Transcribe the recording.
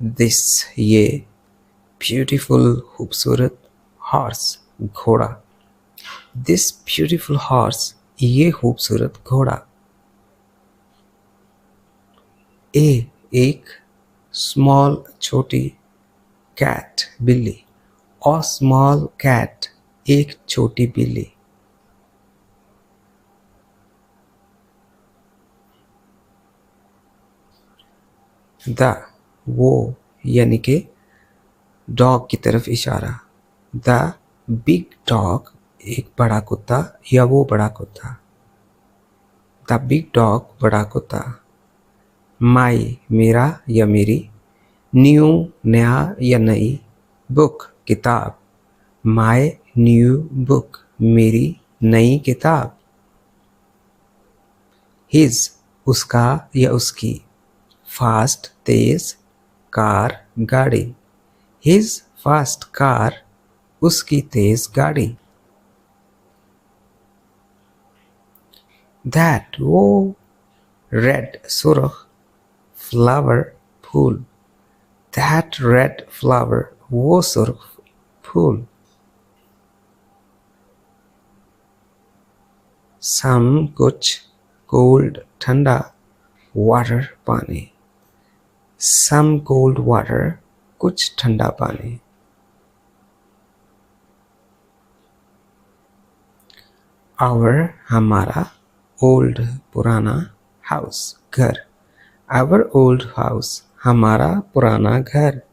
This ये beautiful खूबसूरत horse घोड़ा। दिस ब्यूटीफुल हॉर्स ये खूबसूरत घोड़ा। एक स्मॉल छोटी कैट बिल्ली। अ स्मॉल कैट एक छोटी बिल्ली। द वो यानी कि डॉग की तरफ इशारा। द बिग डॉग एक बड़ा कुत्ता या वो बड़ा कुत्ता। द बिग डॉग बड़ा कुत्ता। माई मेरा या मेरी। न्यू नया या नई। बुक किताब। माई न्यू बुक मेरी नई किताब। हिज उसका या उसकी। फास्ट तेज। कार गाड़ी। हिज फास्ट कार उसकी तेज गाड़ी। दैट वो रेड सुर्ख फ्लावर फूल। दैट रेड फ्लावर वो सुर्ख फूल। सम कुछ। कोल्ड ठंडा। वाटर पानी। सम कोल्ड वाटर कुछ ठंडा पानी। आवर हमारा। ओल्ड पुराना। हाउस घर। आवर ओल्ड हाउस हमारा पुराना घर।